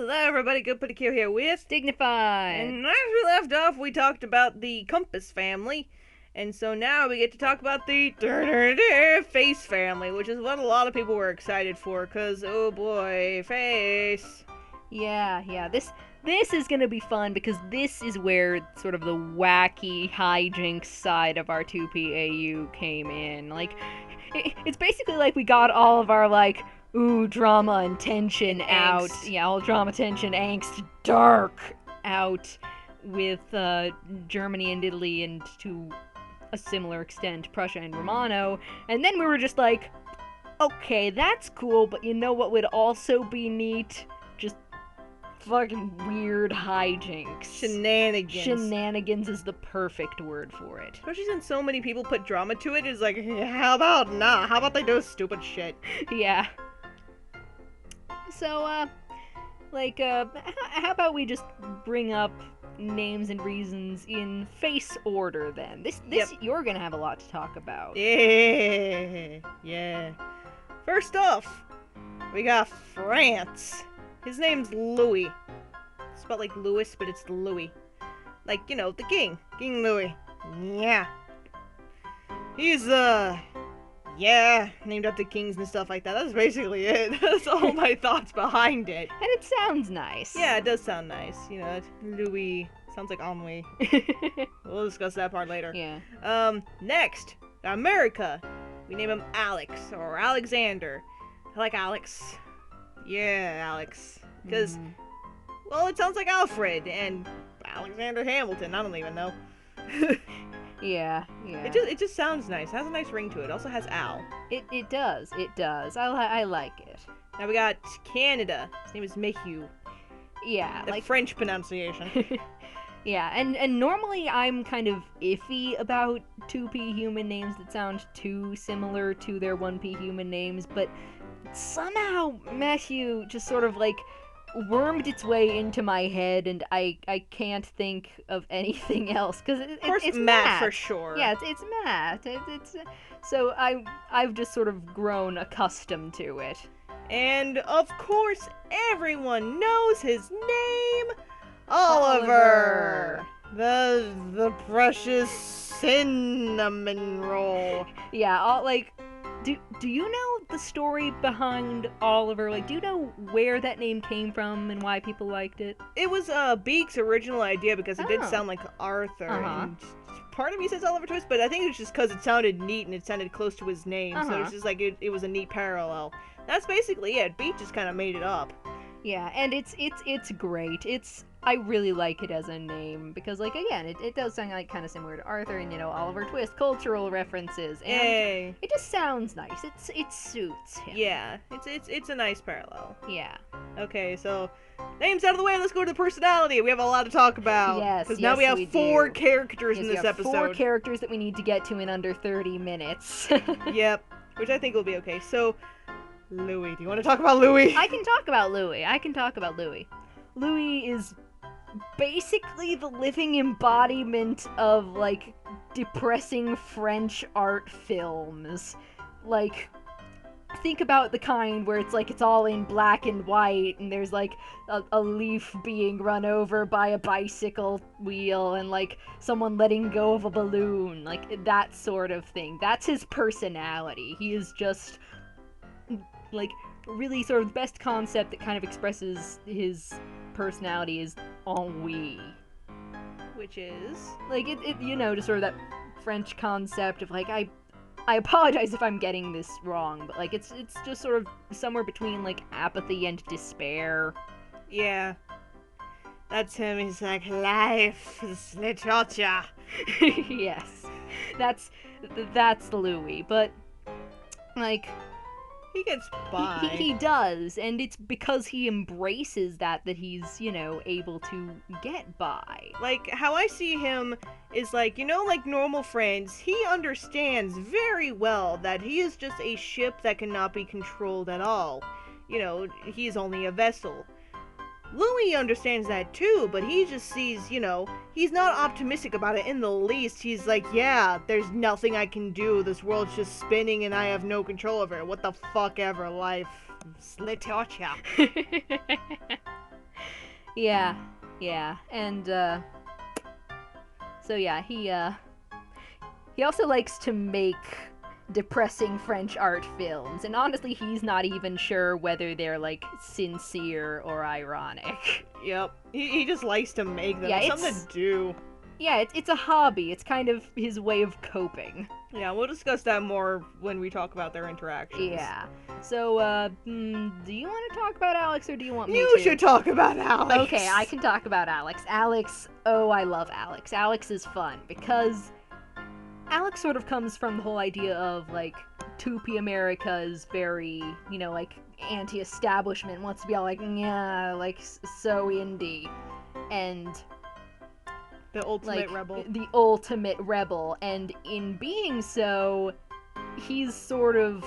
Hello everybody, Good Pretty Q here with Dignified. And as we left off, we talked about the Compass family. And so now we get to talk about the Face family, which is what a lot of people were excited for, because, oh boy, Face. Yeah. This is gonna be fun because this is where sort of the wacky hijinks side of our 2PAU came in. Like, it's basically like we got all of our, like, drama and tension out. Angst. Yeah, all drama, tension, angst, dark out with Germany and Italy, and to a similar extent, Prussia and Romano. And then we were just like, okay, that's cool, but you know what would also be neat? Just fucking weird hijinks. Shenanigans. Shenanigans is the perfect word for it. Especially since so many people put drama to it, it's like, how about nah? How about they do stupid shit? Yeah. So, how about we just bring up names and reasons in face order then? Yep. You're gonna have a lot to talk about. Yeah. First off, we got France. His name's Louie. It's spelled like Louis, but it's Louie. Like, you know, the king. King Louie. Yeah. He's, named after kings and stuff like that. That's basically it. That's all my thoughts behind it. And it sounds nice. Yeah, it does sound nice. You know, Louis. Sounds like ennui. We'll discuss that part later. Yeah. Next, America. We name him Alex, or Alexander. I like Alex. Yeah, Alex. Because, well, it sounds like Alfred and Alexander Hamilton. I don't even know. Yeah. It just sounds nice. It has a nice ring to it. It also has Al. It does. I like it. Now we got Canada. His name is Mayhew. Yeah, The French pronunciation. Yeah, and normally I'm kind of iffy about 2P human names that sound too similar to their 1P human names, but somehow Matthew just sort of like wormed its way into my head, and I can't think of anything else because it's Matt for sure. Yeah, it's Matt. So I've just sort of grown accustomed to it. And of course, everyone knows his name, Oliver. The precious cinnamon roll. Yeah, do you know the story behind Oliver? Like, do you know where that name came from and why people liked it? It was Beak's original idea because it did Oh. sound like Arthur. Uh-huh. And part of me says Oliver Twist, but I think it was just because it sounded neat and it sounded close to his name. So Uh-huh. it's just like it was a neat parallel. That's basically it. Beak just kind of made it up. Yeah, and it's great. I really like it as a name because, like, again, it does sound like kind of similar to Arthur, and, you know, Oliver Twist, cultural references, and Yay. it just sounds nice. It suits him. Yeah, it's a nice parallel. Yeah. Okay, so names out of the way. Let's go to the personality. We have a lot to talk about. Yes, because now we have we four do. characters Yes, in we this have episode. 4 characters that we need to get to in under 30 minutes. Yep, which I think will be okay. So, Louie, do you want to talk about Louie? I can talk about Louie. Louie is basically the living embodiment of, like, depressing French art films. Like, think about the kind where it's like it's all in black and white, and there's like a leaf being run over by a bicycle wheel, and like someone letting go of a balloon, like that sort of thing. That's his personality. He is just like really sort of the best concept that kind of expresses his personality is ennui. Which is? Like, it you know, just sort of that French concept of, like, I apologize if I'm getting this wrong, but, like, it's just sort of somewhere between, like, apathy and despair. Yeah. That's him. He's like, life is literature. Yes. That's Louie, but, like, He gets by. He does, and it's because he embraces that he's, you know, able to get by. Like, how I see him is like, you know, like normal friends, he understands very well that he is just a ship that cannot be controlled at all. You know, he's only a vessel. Louie understands that too, but he just sees, you know, he's not optimistic about it in the least. He's like, yeah, there's nothing I can do. This world's just spinning and I have no control over it. What the fuck ever, life. Slitotcha. Yeah, yeah, and so yeah, he also likes to make depressing French art films, and honestly, he's not even sure whether they're like sincere or ironic. Yep. He just likes to make them. Yeah, It's something to do. Yeah, it's a hobby. It's kind of his way of coping. Yeah, we'll discuss that more when we talk about their interactions. Yeah. So, do you want to talk about Alex, or do you want me You to? should talk about Alex. Okay, I can talk about Alex. Alex, oh, I love Alex. Alex is fun because Alex sort of comes from the whole idea of, like, 2P America is very, like, anti-establishment, wants to be all like, yeah, like, so indie. And The ultimate like rebel. the ultimate rebel, and in being so, he's sort of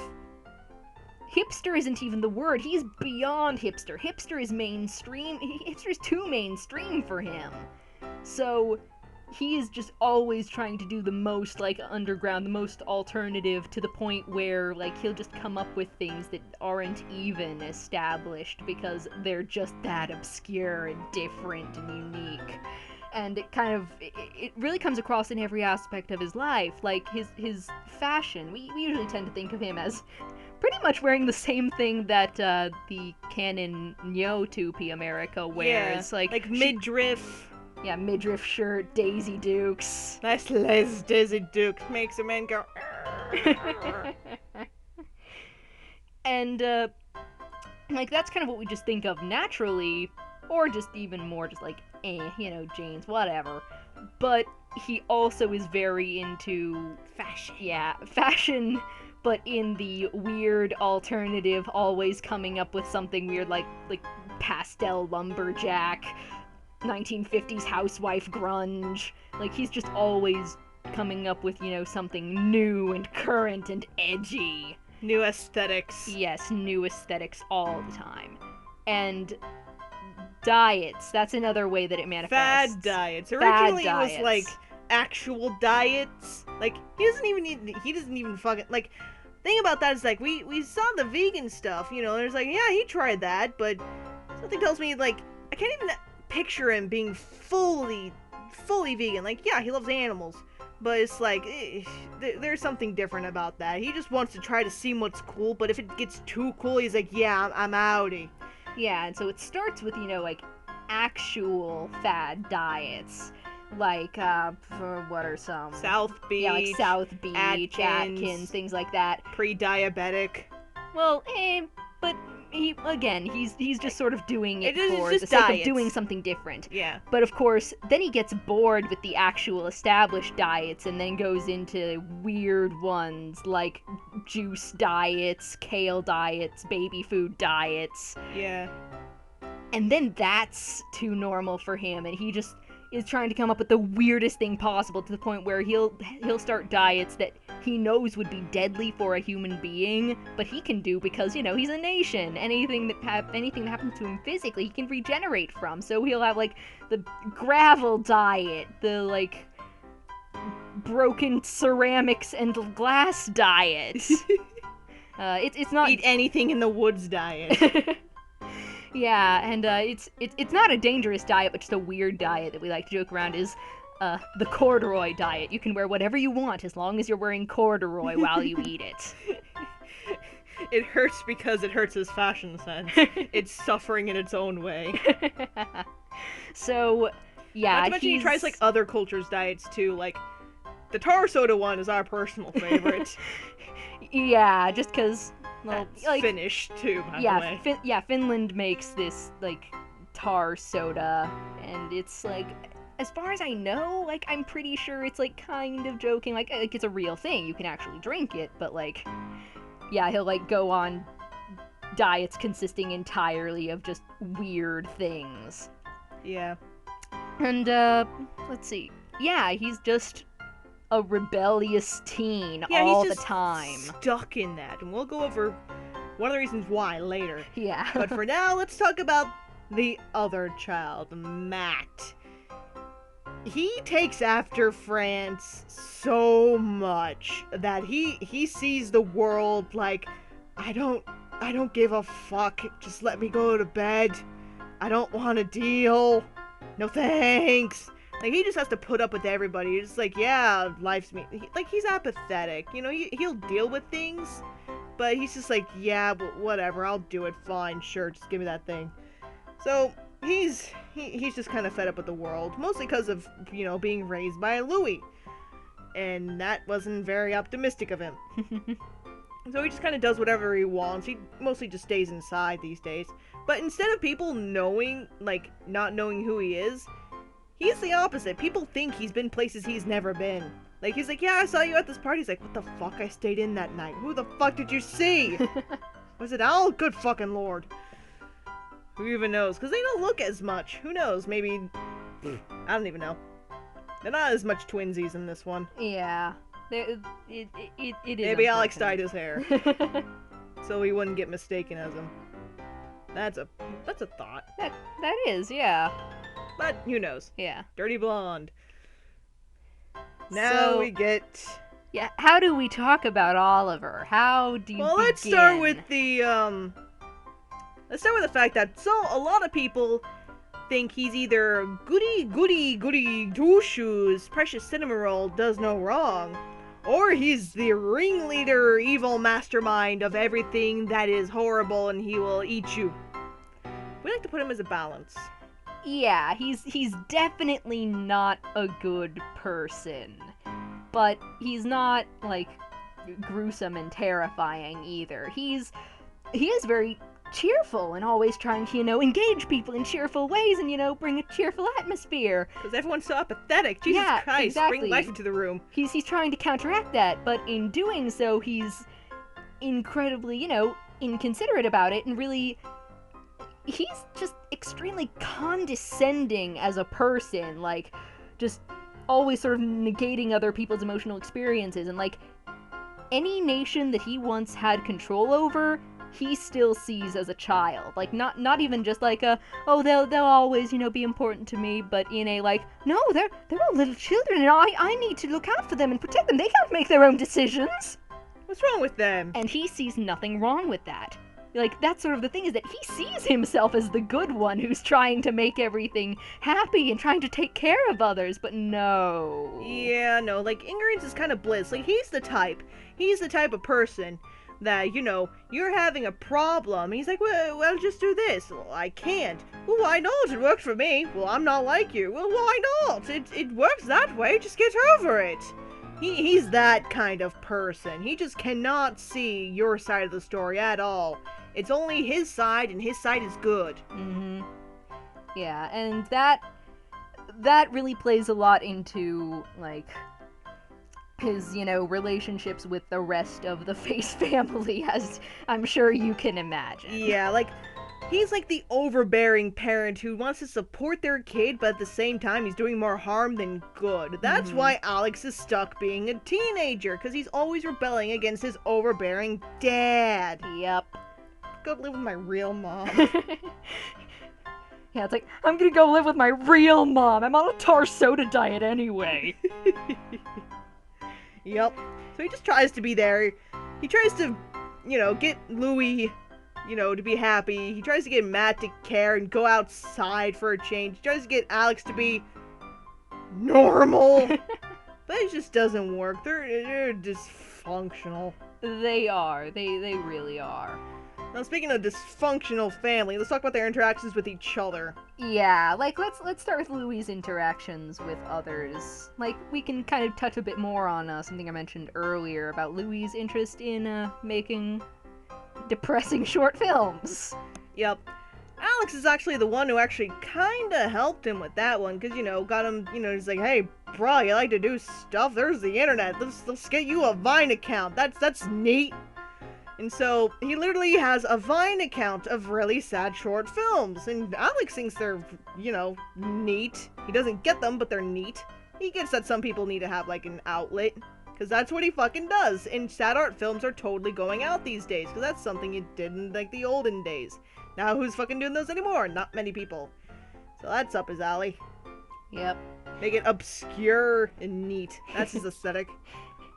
hipster isn't even the word. He's beyond hipster. Hipster is mainstream. Hipster is too mainstream for him. So he is just always trying to do the most like underground, the most alternative, to the point where like he'll just come up with things that aren't even established because they're just that obscure and different and unique. And it really comes across in every aspect of his life. Like his fashion, we usually tend to think of him as pretty much wearing the same thing that the canon Neo 2P America wears. Yeah, like midriff. Yeah, midriff shirt, Daisy Dukes. Nice Les Daisy Dukes makes a man go. And like that's kind of what we just think of naturally, or just even more just like jeans, whatever. But he also is very into Fashion. Yeah, fashion, but in the weird alternative, always coming up with something weird like pastel lumberjack, 1950s housewife grunge. Like he's just always coming up with, something new and current and edgy. New aesthetics. Yes, new aesthetics all the time. And diets, that's another way that it manifests. Fad diets. Fad Originally it diets. was like actual diets. Like he doesn't even fucking like thing about that is like we saw the vegan stuff, and it's like, yeah, he tried that, but something tells me like I can't even picture him being fully vegan. Like, yeah, he loves animals, but it's like there's something different about that. He just wants to try to see what's cool, but if it gets too cool, he's like, yeah, I'm outie. Yeah, and so it starts with, like, actual fad diets. Like, what are some? South Beach. Yeah, like South Beach, Atkins, things like that. Pre-diabetic. Well, but he's just sort of doing it It is for just the sake diets. of doing something different. Yeah. But of course, then he gets bored with the actual established diets and then goes into weird ones like juice diets, kale diets, baby food diets. Yeah. And then that's too normal for him, and he just is trying to come up with the weirdest thing possible, to the point where he'll start diets that he knows would be deadly for a human being, but he can do because, he's a nation. Anything that happens to him physically, he can regenerate from. So he'll have, like, the gravel diet, the, like, broken ceramics and glass diet. It's not... Eat anything in the woods diet. Yeah, and it's not a dangerous diet, but just a weird diet that we like to joke around is the corduroy diet. You can wear whatever you want as long as you're wearing corduroy while you eat it. It hurts because it hurts his fashion sense. It's suffering in its own way. So, yeah, Not to mention he tries, like, other cultures' diets, too. Like, the tar soda one is our personal favorite. Yeah, just because... Well, That's like, Finnish, too, by the way. Finland makes this, like, tar soda, and it's, like, as far as I know, like, I'm pretty sure it's, like, kind of joking, like it's a real thing, you can actually drink it, but, like, yeah, he'll, like, go on diets consisting entirely of just weird things. Yeah. And, let's see. Yeah, he's just a rebellious teen all the time. Stuck in that, and we'll go over one of the reasons why later. Yeah. But for now, let's talk about the other child, Matt. He takes after France so much that he sees the world like, I don't give a fuck, just let me go to bed. I don't want a deal. No thanks. Like, he just has to put up with everybody. He's just like, yeah, life's me. Like, he's apathetic. You know, he'll deal with things, but he's just like, yeah, but whatever, I'll do it, fine, sure, just give me that thing. So, he's just kind of fed up with the world, mostly because of, you know, being raised by a Louie. And that wasn't very optimistic of him. So he just kind of does whatever he wants. He mostly just stays inside these days. But instead of people knowing, like, not knowing who he is, he's the opposite. People think he's been places he's never been. Like, he's like, yeah, I saw you at this party. He's like, what the fuck? I stayed in that night. Who the fuck did you see? Was it Al? Good fucking lord. Who even knows? Because they don't look as much. Who knows? Maybe... I don't even know. They're not as much twinsies in this one. Yeah. It is. Maybe Alex dyed his hair. So he wouldn't get mistaken as him. That's a thought. That is, yeah. But who knows? Yeah. Dirty blonde. Now we get... Yeah, how do we talk about Oliver? How do you begin? Let's start with the, Let's start with the fact that, a lot of people think he's either goody two-shoes, precious cinnamon roll, does no wrong, or he's the ringleader, evil mastermind of everything that is horrible and he will eat you. We like to put him as a balance. Yeah, he's definitely not a good person. But he's not, like, gruesome and terrifying either. He is very cheerful and always trying to, engage people in cheerful ways and, bring a cheerful atmosphere. Because everyone's so apathetic. Jesus Christ, exactly. Bring life into the room. He's trying to counteract that, but in doing so, he's incredibly, inconsiderate about it, and really, he's just extremely condescending as a person, like, just always sort of negating other people's emotional experiences, and, like, any nation that he once had control over, he still sees as a child. Like, not even just like they'll always, be important to me, but in a, like, no, they're all little children, and I need to look out for them and protect them. They can't make their own decisions. What's wrong with them? And he sees nothing wrong with that. Like, that's sort of the thing, is that he sees himself as the good one who's trying to make everything happy and trying to take care of others, but no. Yeah, no, like, ignorance is kind of bliss. Like, he's the type of person that, you're having a problem. He's like, well, just do this. Well, I can't. Well, why not? It worked for me. Well, I'm not like you. Well, why not? It works that way. Just get over it. He's that kind of person. He just cannot see your side of the story at all. It's only his side, and his side is good. Mm-hmm. Yeah, and that really plays a lot into, like, his, relationships with the rest of the Face family, as I'm sure you can imagine. Yeah, like, he's like the overbearing parent who wants to support their kid, but at the same time, he's doing more harm than good. That's why Alex is stuck being a teenager, because he's always rebelling against his overbearing dad. Yep. Go live with my real mom. Yeah, it's like, I'm gonna go live with my real mom. I'm on a tar soda diet anyway. Yep. So he just tries to be there. He tries to, get Louie, to be happy. He tries to get Matt to care and go outside for a change. He tries to get Alex to be normal. But it just doesn't work. They're dysfunctional. They are. They really are. Now, speaking of dysfunctional family, let's talk about their interactions with each other. Yeah, like, let's start with Louie's interactions with others. Like, we can kind of touch a bit more on something I mentioned earlier about Louie's interest in making depressing short films. Yep. Alex is actually the one who actually kinda helped him with that one, because, got him, he's like, hey, bro, you like to do stuff? There's the internet. Let's get you a Vine account. That's neat. And so, he literally has a Vine account of really sad short films, and Alex thinks they're, neat. He doesn't get them, but they're neat. He gets that some people need to have, like, an outlet, because that's what he fucking does, and sad art films are totally going out these days, because that's something you did in, like, the olden days. Now, who's fucking doing those anymore? Not many people. So that's up his alley. Yep. Make it obscure and neat. That's his aesthetic.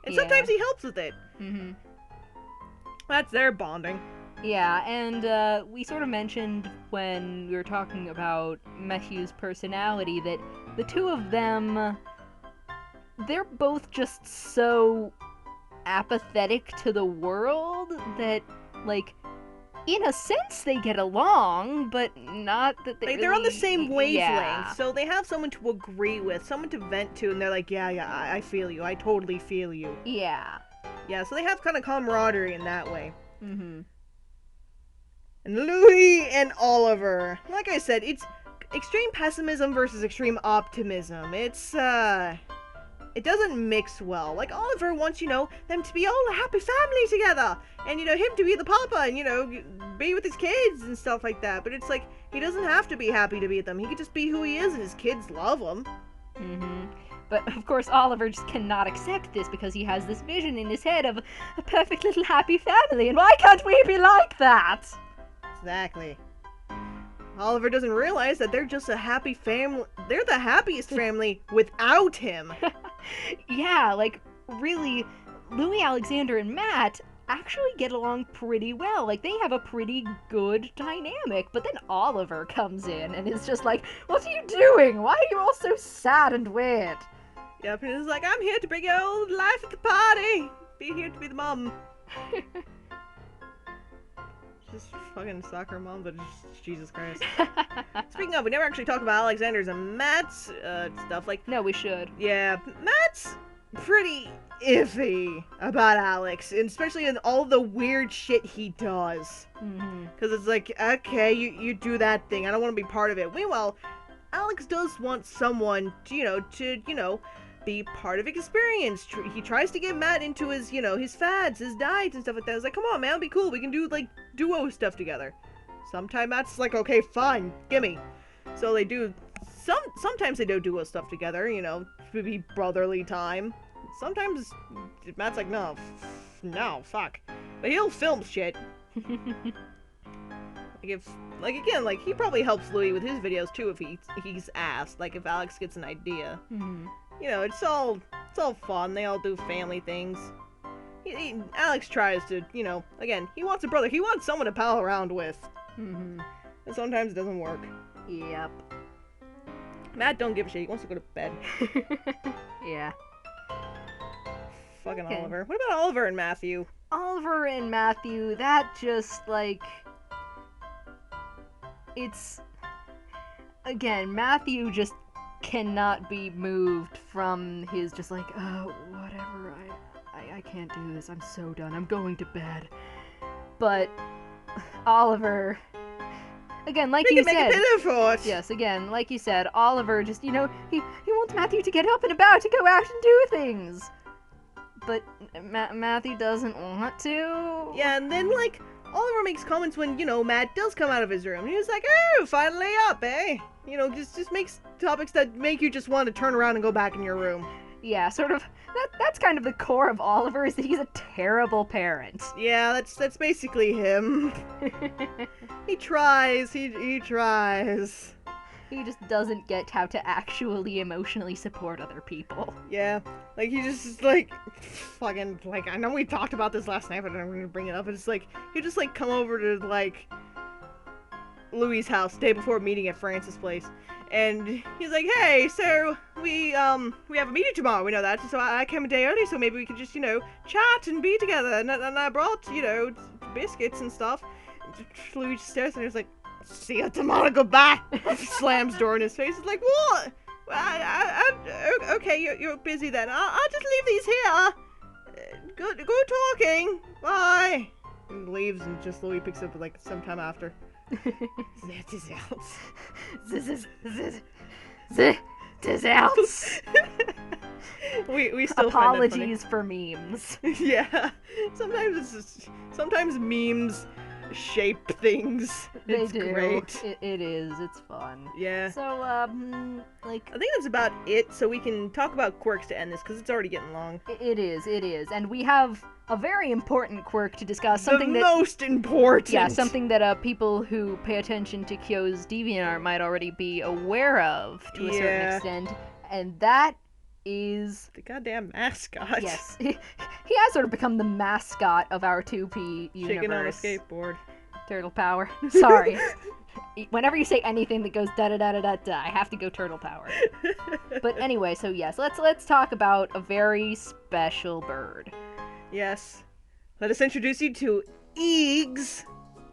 And sometimes he helps with it. Mm-hmm. That's their bonding. Yeah, and we sort of mentioned when we were talking about Matthew's personality that the two of them, they're both just so apathetic to the world that, like, in a sense they get along, but not that they Like, really... they're on the same wavelength, Yeah. so they have someone to agree with, someone to vent to, and they're like, yeah, I feel you. I totally feel you. Yeah. Yeah, so they have kind of camaraderie in that way. Mm-hmm. And Louie and Oliver. Like I said, it's extreme pessimism versus extreme optimism. It doesn't mix well. Like, Oliver wants, them to be all a happy family together. And, him to be the papa and, be with his kids and stuff like that. But it's like, he doesn't have to be happy to be with them. He could just be who he is and his kids love him. Mm-hmm. But, of course, Oliver just cannot accept this because he has this vision in his head of a perfect little happy family. And why can't we be like that? Exactly. Oliver doesn't realize that they're just a happy family. They're the happiest family without him. Yeah, like, really, Louie, Alexander, and Matt actually get along pretty well. Like, they have a pretty good dynamic. But then Oliver comes in and is just like, what are you doing? Why are you all so sad and weird? Yep, and it's like, I'm here to bring your old life at the party. Be here to be the mom. Just fucking soccer mom, but just, Jesus Christ. Speaking of, we never actually talked about Alexander's and Matt's stuff. Like, No, we should. yeah, Matt's pretty iffy about Alex, and especially in all the weird shit he does. Mm-hmm. Because it's like, okay, you do that thing. I don't want to be part of it. Meanwhile, Alex does want someone to be part of the experience. He tries to get Matt into his, his fads, his diets and stuff like that. It's like, come on, man, be cool. We can do, like, duo stuff together. Sometimes Matt's like, okay, fine, gimme. So they do, sometimes they do duo stuff together, to be brotherly time. Sometimes Matt's like, no, fuck. But he'll film shit. Like, he probably helps Louie with his videos too if he's asked. Like, if Alex gets an idea. Mm-hmm. It's all fun. They all do family things. Alex tries to, again, he wants a brother. He wants someone to pal around with. Mm-hmm. And sometimes it doesn't work. Yep. Matt don't give a shit. He wants to go to bed. Yeah. Fucking Okay. Oliver. What about Oliver and Matthew? Oliver and Matthew, that just, like... It's... Again, Matthew just cannot be moved from his just like, oh, whatever, I can't do this, I'm so done, I'm going to bed. But Oliver, again, like you said, make a pit for it. yes, again, like you said, Oliver just, he wants Matthew to get up and about, to go out and do things. But Matthew doesn't want to. Yeah, and then, like, Oliver makes comments when, Matt does come out of his room. He was like, oh, finally up, eh? Just makes topics that make you just want to turn around and go back in your room. Yeah, sort of, that's kind of the core of Oliver, is that he's a terrible parent. Yeah, that's basically him. He tries, he tries. He just doesn't get how to actually emotionally support other people. Yeah, like, he just, like, fucking, like, I know we talked about this last night, but I'm gonna bring it up. It's like, he just, like, come over to, like, Louie's house day before meeting at Francis' place, and he's like, hey, so we have a meeting tomorrow, we know that, so I came a day early, so maybe we could just, chat and be together, and I brought, biscuits and stuff. Louie just stares and he's like, see you tomorrow, goodbye. Slams door in his face. He's like, what? Okay, you're busy then. I'll just leave these here. Good talking. Bye. And leaves, and just Louie picks up like sometime after. That is else. This else. We still Apologies for memes. Find that funny. Yeah. Sometimes memes shape things. They It's do. great. It is. It's fun. Yeah. So, like... I think that's about it, so we can talk about quirks to end this, because it's already getting long. It is. And we have a very important quirk to discuss. Something the that... most important! Yeah, something that people who pay attention to Kyo's DeviantArt might already be aware of, to a certain extent. And that is... the goddamn mascot. Yes. He has sort of become the mascot of our 2P universe. Shaking on a skateboard. Turtle power. Sorry. Whenever you say anything that goes da-da-da-da-da-da, I have to go turtle power. But anyway, so yes, let's talk about a very special bird. Yes. Let us introduce you to Eges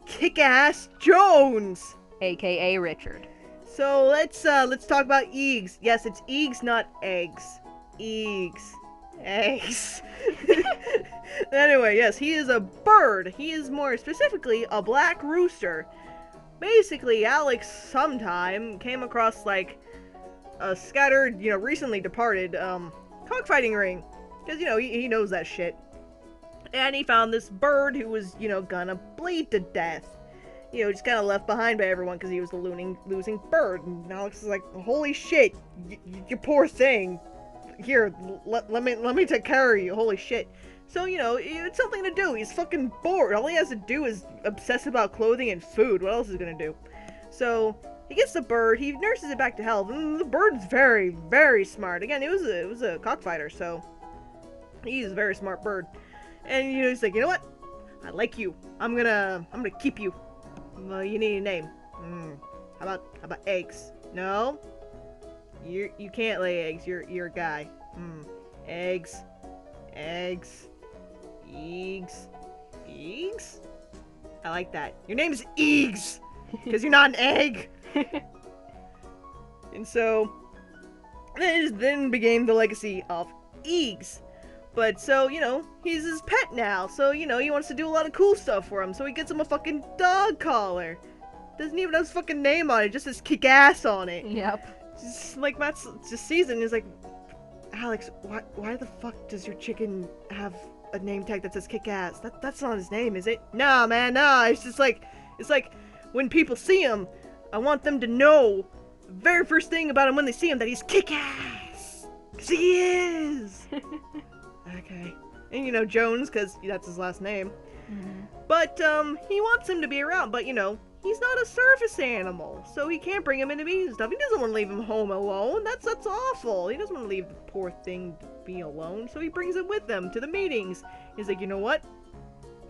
Kick-Ass Jones, AKA Richard. So let's talk about Eges. Yes, it's Eges, not eggs. Eges. Eggs. Anyway, yes, he is a bird. He is more specifically a black rooster. Basically, Alex sometime came across like a scattered, recently departed cockfighting ring. Because, he knows that shit. And he found this bird who was, gonna bleed to death. Just kind of left behind by everyone because he was the losing bird. And Alex is like, holy shit, you poor thing. Here, let me take care of you, holy shit. So, it's something to do. He's fucking bored. All he has to do is obsess about clothing and food. What else is he gonna do? So, he gets the bird, he nurses it back to health, and the bird's very, very smart. Again, it was a cockfighter, so he's a very smart bird. And, he's like, you know what? I like you. I'm gonna keep you. Well, you need a name. How about eggs? No? You can't lay eggs. You're a guy. Eggs. Eges. Eges? I like that. Your name's Eges! Because you're not an egg! And so, then began the legacy of Eges. But so, he's his pet now. So, he wants to do a lot of cool stuff for him. So he gets him a fucking dog collar. Doesn't even have his fucking name on it. Just says kick ass on it. Yep. Just like Matt just sees it and is like, Alex, why the fuck does your chicken have a name tag that says kick ass? That's not his name, is it? Nah, man, nah. It's like when people see him, I want them to know the very first thing about him when they see him that he's kick ass. 'Cause he is. Okay. And Jones, because that's his last name. Mm-hmm. But, he wants him to be around, but, he's not a service animal, so he can't bring him into meetings and stuff. He doesn't want to leave him home alone. That's awful. He doesn't want to leave the poor thing to be alone, so he brings him with him to the meetings. He's like, you know what?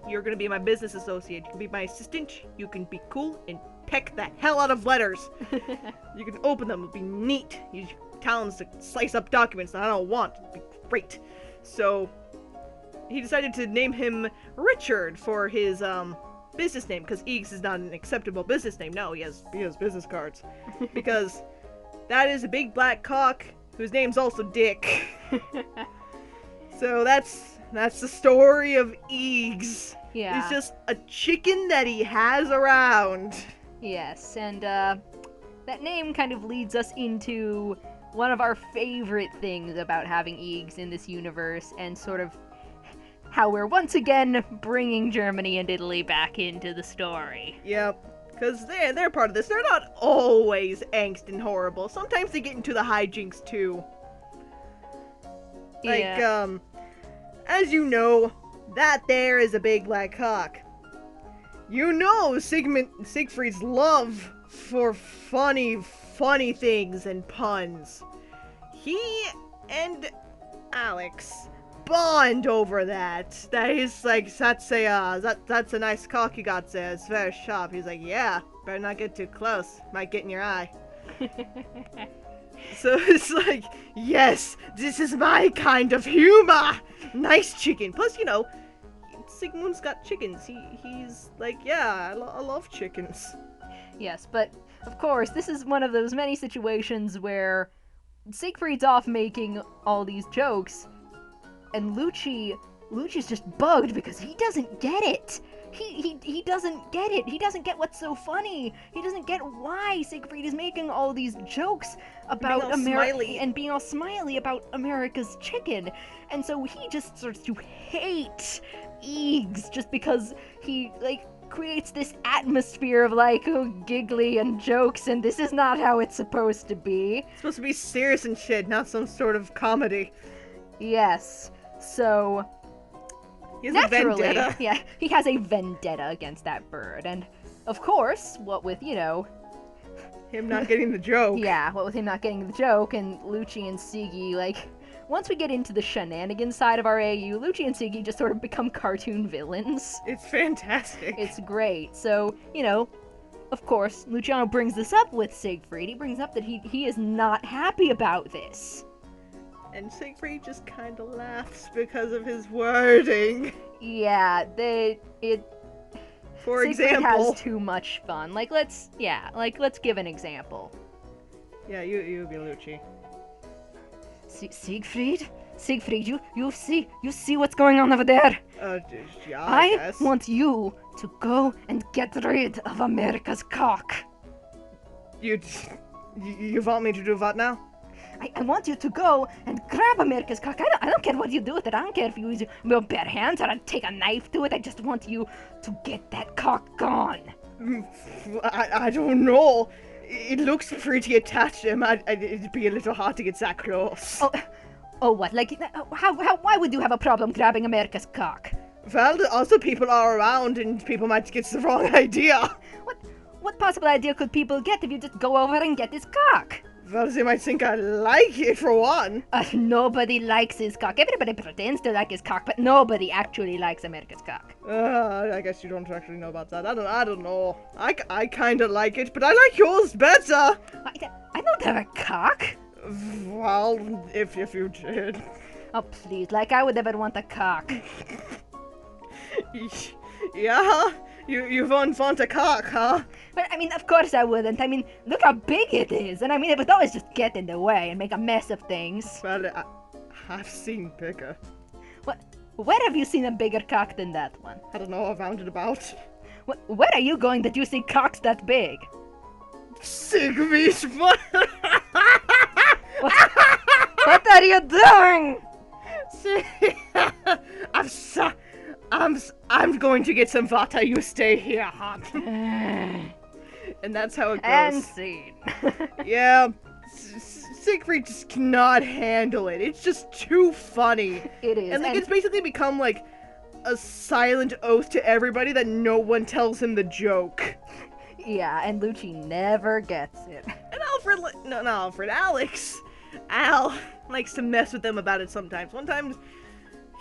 You're gonna be my business associate. You can be my assistant. You can be cool and peck the hell out of letters. You can open them. It'll be neat. Use your talents to slice up documents that I don't want. It'll be great. So, he decided to name him Richard for his, business name, because Eges is not an acceptable business name. No, he has business cards. Because that is a big black cock whose name's also Dick. So that's the story of Eges. Yeah. He's just a chicken that he has around. Yes, and that name kind of leads us into one of our favorite things about having Eges in this universe, and sort of how we're once again bringing Germany and Italy back into the story. Yep, because they're part of this. They're not always angst and horrible. Sometimes they get into the hijinks too. Like, Yeah. as you know, that there is a big black cock. Siegfried's love for funny things and puns. He and Alex bond over that. That he's like, that's a nice cock you got there. It's very sharp. He's like, yeah, better not get too close. Might get in your eye. So it's like, yes, this is my kind of humor. Nice chicken. Plus, Sigmund's got chickens. He's like, yeah, I love chickens. Yes, but of course, this is one of those many situations where Siegfried's off making all these jokes, and Lucci's just bugged because he doesn't get it. He doesn't get it. He doesn't get what's so funny. He doesn't get why Siegfried is making all these jokes about America and being all smiley about America's chicken. And so he just starts to hate Eges just because he, creates this atmosphere of, giggly and jokes, and this is not how it's supposed to be. It's supposed to be serious and shit, not some sort of comedy. Yes. So, he has naturally, a vendetta. Yeah, he has a vendetta against that bird, and of course, what with, him not getting the joke. Yeah, what with him not getting the joke, and Lucci and Sigi, once we get into the shenanigans side of our AU, Lucci and Siggy just sort of become cartoon villains. It's fantastic. It's great. So, of course, Luciano brings this up with Siegfried. He brings up that he is not happy about this. And Siegfried just kind of laughs because of his wording. Yeah, For Siegfried example, has too much fun. Let's give an example. Yeah, you be Lucci. Siegfried, you see what's going on over there? Yeah, I guess. want you to go and get rid of America's cock. You want me to do what now? I want you to go and grab America's cock. I don't care what you do with it. I don't care if you use your bare hands or take a knife to it. I just want you to get that cock gone. I don't know. It looks pretty attached to him. It'd be a little hard to get that close. Oh, what? Like, why would you have a problem grabbing America's cock? Well, the other people are around, and people might get the wrong idea. What possible idea could people get if you just go over and get his cock? Well, they might think I like it, for one. Nobody likes his cock. Everybody pretends to like his cock, but nobody actually likes America's cock. I guess you don't actually know about that. I don't know. I kind of like it, but I like yours better. I don't have a cock. Well, if you did. Oh, please, like I would ever want a cock. Yeah? You won't want a cock, huh? But, I mean, of course I wouldn't. I mean, look how big it is. And, I mean, it would always just get in the way and make a mess of things. Well, I've seen bigger. Where have you seen a bigger cock than that one? I don't know, around and about. Where are you going that you see cocks that big? Siegfried, what? What are you doing? I'm going to get some water. You stay here, hon. And that's how it goes. And scene. Yeah, Siegfried just cannot handle it. It's just too funny. It is. And it's basically become like a silent oath to everybody that no one tells him the joke. Yeah, and Lucci never gets it. And Alex. Al likes to mess with them about it sometimes. One time,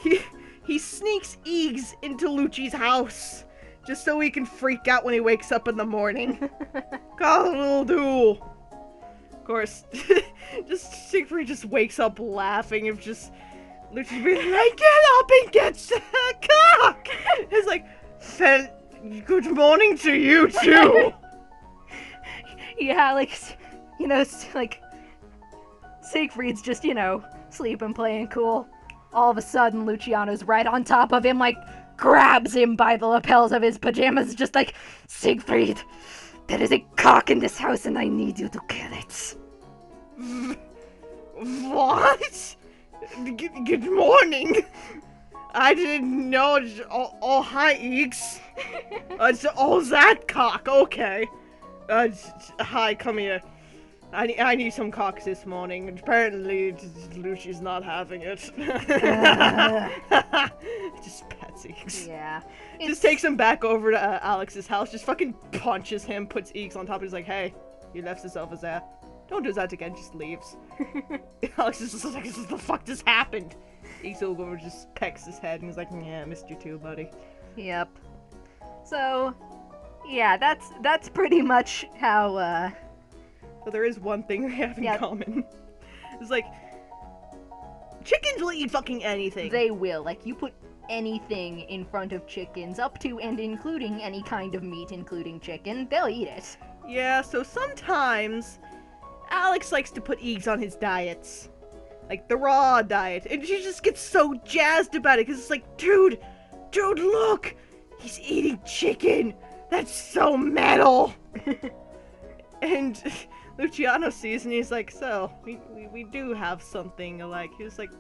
he sneaks Eges into Lucci's house just so he can freak out when he wakes up in the morning. Coddle-doo. Of course, Siegfried just wakes up laughing if just Lucci being like, get up and get the cock! It's like, good morning to you too. Yeah, like Siegfried's just, sleeping, playing cool. All of a sudden, Luciano's right on top of him, grabs him by the lapels of his pajamas, just like, Siegfried, there is a cock in this house and I need you to kill it. What? Good morning. I didn't know. Oh, hi, Eges. That cock. Okay. Hi, come here. I need some cocks this morning. Apparently, Lucci's not having it. Just pets Eges. Yeah. Just takes him back over to Alex's house. Just fucking punches him. Puts Eges on top. He's like, hey, you left yourself as there. Don't do that again. Just leaves. Alex is just like, what the fuck just happened? Eges over just pecks his head and he's like, yeah, I missed you too, buddy. Yep. So, yeah, that's pretty much how, So there is one thing they have in common. It's like, chickens will eat fucking anything. They will. Like, you put anything in front of chickens, up to and including any kind of meat, including chicken, they'll eat it. Yeah, so sometimes Alex likes to put Eges on his diets. Like the raw diet. And she just gets so jazzed about it because it's like, dude, look! He's eating chicken! That's so metal! And Luciano sees and he's like, so, we do have something alike. He was like,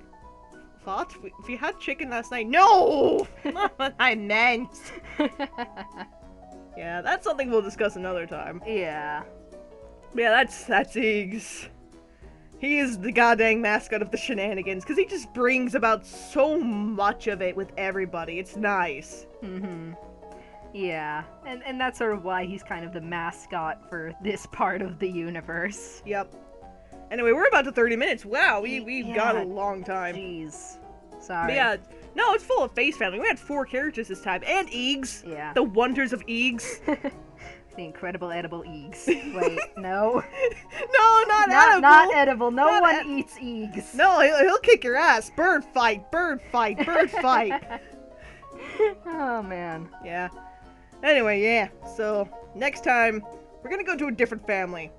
what? We had chicken last night? No! Not what I meant! Yeah, that's something we'll discuss another time. Yeah. Yeah, that's Eges. He is the goddamn mascot of the Shenanigans, because he just brings about so much of it with everybody. It's nice. Mm-hmm. Yeah, and that's sort of why he's kind of the mascot for this part of the universe. Yep. Anyway, we're about to 30 minutes. Wow, we've got a Yeah, long time. Jeez. Sorry. But yeah, no, it's full of face family. We had 4 characters this time. And Eges. Yeah. The wonders of Eges. The incredible edible Eges. Wait, no. No, not edible. Not edible. No Not one eats Eges. No, he'll kick your ass. Bird fight, bird fight, bird fight. Oh, man. Yeah. Anyway, yeah. So, next time, we're gonna go to a different family.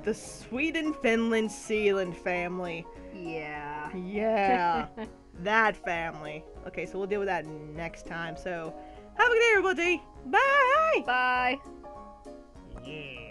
The Sweden, Finland, Sealand family. Yeah. Yeah. That family. Okay, so we'll deal with that next time. So, have a good day, everybody. Bye! Bye. Yeah.